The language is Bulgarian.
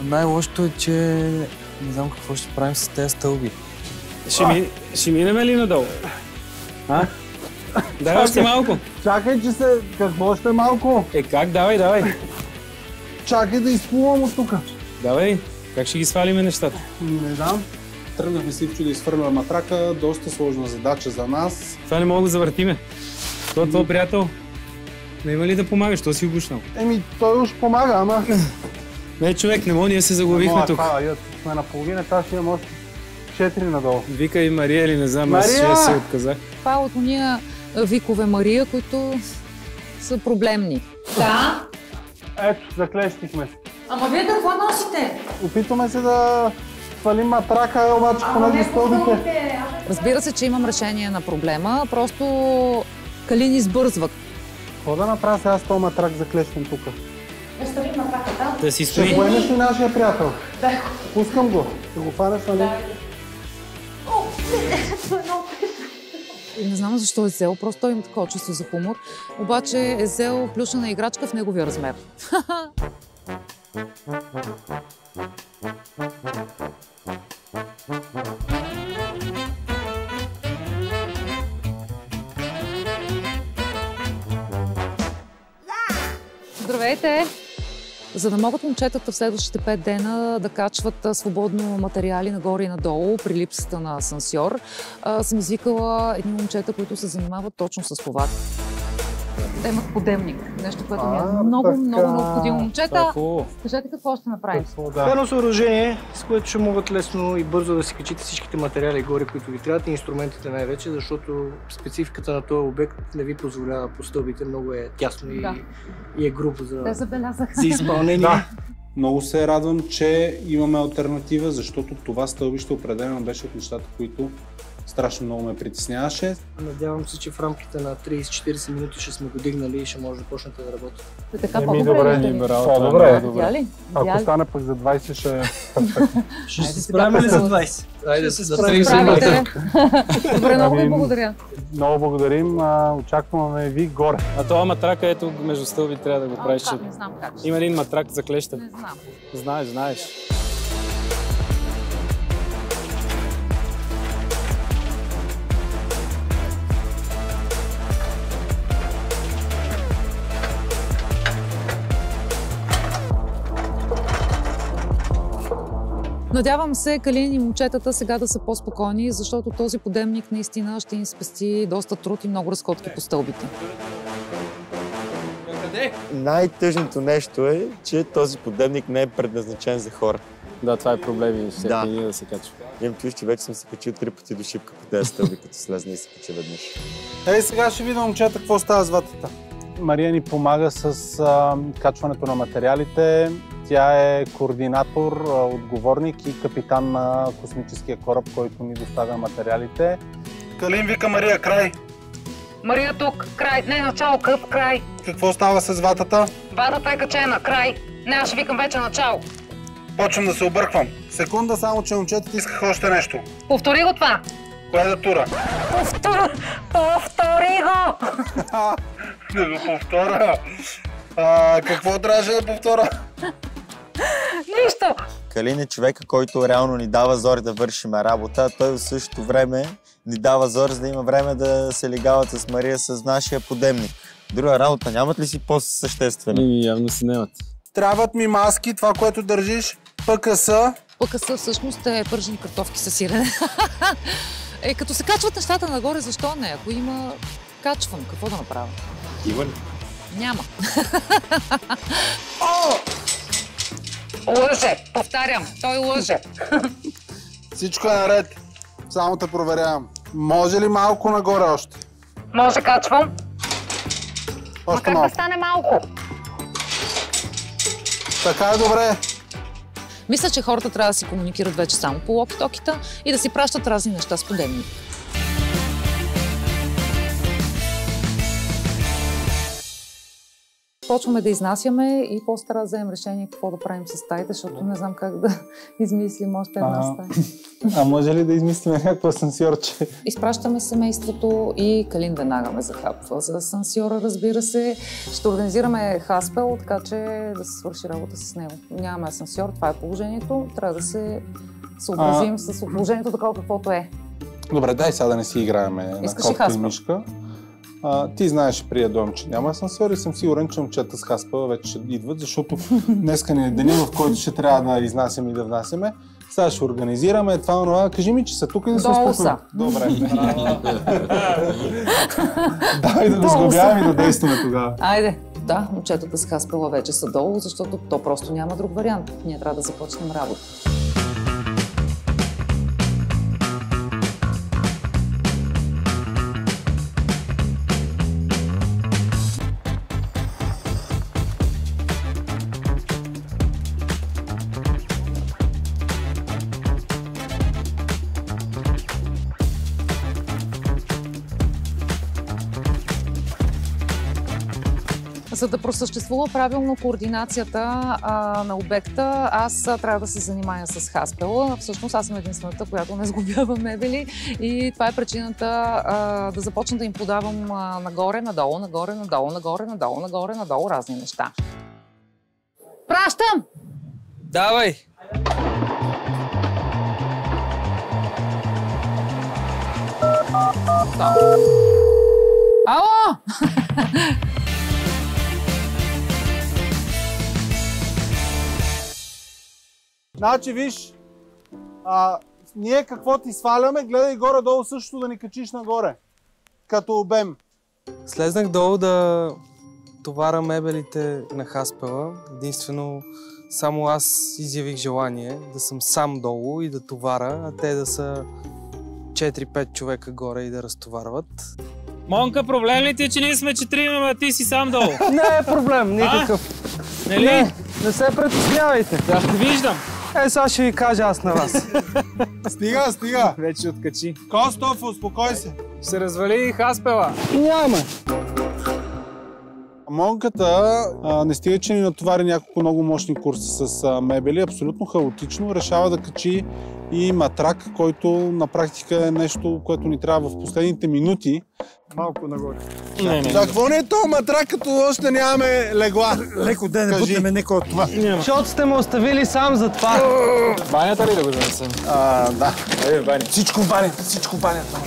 Най-лошото е, че не знам какво ще правим с тези стълби. Ще минем ли надолу? А? Дай още малко. Чакай, че се... Какво още малко? Как? Давай. Чакай да изплувам от тук. Давай. Как ще ги свалиме нещата? Не знам. Тръгнахме с Ивчо да изхвърля матрака. Доста сложна задача за нас. Това не мога да завъртиме. Твой приятел не има ли да помагаш? Що си обушнал? Той уж помага, ама... Не, човек, не мога, ние се заглавихме тук. Сме на половина, тази имам още 4 надолу. Вика и Мария или не знам, аз ще се отказах. Това е от уния викове Мария, които са проблемни. Да. Ето, заклещихме се. Ама вие какво носите? Опитваме се да свалим матрака, обаче понеже стълбите. Разбира се, че имам решение на проблема, просто Калин избързват. Какво да направя сега с този матрак заклещен тук? Да ставим матраката. Да си Ще стои. поемеш ли нашия приятел? Дай го. Пускам го. Ще го фанеш, нали? Не знам защо е взел, просто той има такова чувство за хумор. Обаче е взел плюшена играчка в неговия размер. Здравейте! За да могат момчетата в следващите 5 дена да качват свободно материали нагоре и надолу при липсата на асансьор, съм извикала едни момчета, които се занимават точно с това. Те имат подемник. Нещо, което ми е много необходимо. Момчета, кажете какво ще направим. Едно съоръжение, с което ще могат лесно и бързо да си качите всичките материали горе, които ви трябват и инструментите най-вече, защото спецификата на този обект не ви позволява по стълбите, много е тясно и е грубо за изпълнение. Много се радвам, че имаме алтернатива, защото това стълбище определено беше от нещата, които страшно много ме притесняваше. Надявам се, че в рамките на 30-40 минути ще сме го дигнали и ще може да почнете да работите. Така по-добре ли? По-добре. Ако стане пък за 20 ще... Ще се справим ли за 20? Айде се справите. Добре, много ви благодаря. Много благодарим. Очакваме ви горе. А това матрака, ето между стълби трябва да го правиш. Не знам как. Има един матрак за клеща? Не Знаеш. знам. Надявам се Калин и момчетата сега да са по-спокойни, защото този подемник наистина ще им спести доста труд и много разходки по стълбите. Най-тъжното нещо е, че този подемник не е предназначен за хора. Да, това е проблем и ще да се качва. Имам чувство, че вече съм се качил 3 пъти до шипка по тези стълби, като слезна и се кача веднъж. Сега ще видим, момчета, какво става с ватата. Мария ни помага с качването на материалите. Тя е координатор, отговорник и капитан на космическия кораб, който ни доставя материалите. Калин вика Мария, край! Мария тук, край, не начало, край. Какво става с ватата? Ватата е качена, край. Не, аз ще викам вече начало. Почвам да се обърквам. Секунда само, че момчетата искаха още нещо. Повтори го това. Кое да тура? Повтори го! Да го повторя. Какво трябваше да повторя? Нищо! Калин е човека, който реално ни дава зор да вършим работа, а той в същото време ни дава зор, за да има време да се лигават с Мария с нашия подемник. Друга работа, нямат ли си по-съществени? Явно си нямат. Трябват ми маски, това, което държиш, ПКС. ПКС всъщност е пържени картофки със сирене. Като се качват нещата нагоре, защо не? Ако има, качвам. Какво да направя? Има ли? Няма. Лъже! Повтарям, той лъже. Всичко е наред. Само те проверявам. Може ли малко нагоре още? Може, качвам. Още малко. Да стане малко. Така е добре. Мисля, че хората трябва да си комуникират вече само по локи-токита и да си пращат разни неща с подемник. Почваме да изнасяме и после трябва да вземем решение какво да правим с стаите, защото не знам как да измислим още една стая. А може ли да измислим някакво асансьорче? Изпращаме семейството и Калин веднага ме захапва за асансьора, разбира се. Ще организираме хаспел, така че да се свърши работа с него. Нямаме асансьор, това е положението. Трябва да се съобразим с положението такова каквото е. Добре, дай сега да не си играеме на котка и мишка. Ти знаеш при Ядом, че няма асансьор и съм сигурен, че момчета с хаспела вече ще идват, защото днеска ни е деня, в който ще трябва да изнасяме и да внасяме. Сега ще организираме това. Кажи ми, че са тук и да се успокоим. Добре. Давай да сглобяваме и да действаме тогава. Айде. Да, момчетата с хаспела вече са долу, защото то просто няма друг вариант. Ние трябва да започнем работа. За да просъществува правилно координацията на обекта, аз трябва да се занимая с хаспела. Всъщност аз съм единствената, която не сглобява мебели и това е причината да започна да им подавам нагоре, надолу, нагоре, надолу, нагоре, надолу, нагоре, надолу разни неща. Пращам! Давай! Ало! Значи, виж, ние какво ти сваляме, гледай горе-долу също да ни качиш нагоре, като обем. Слезнах долу да товаря мебелите на хаспела. Единствено, само аз изявих желание да съм сам долу и да товаря, а те да са 4-5 човека горе и да разтоварват. Монка, проблем ли ти е, че ние сме 4, а ти си сам долу? Не е проблем, никакъв. Нали? Не се притеснявайте. Да, те виждам. Сега ще ви кажа аз на вас. Стига! Вече откачи. Костов, успокой се. Се развали хаспела. Няма. Монката не стига, че ни натовари няколко много мощни курси с мебели, абсолютно хаотично решава да качи и матрак, който на практика е нещо, което ни трябва в последните минути. Малко нагоре. За какво не е то матрак, като още нямаме легла? Леко да не бутнеме некой от това. Защото сте ме оставили сам за това. Банята ли да го занесем? Да. Бани. Всичко в банята.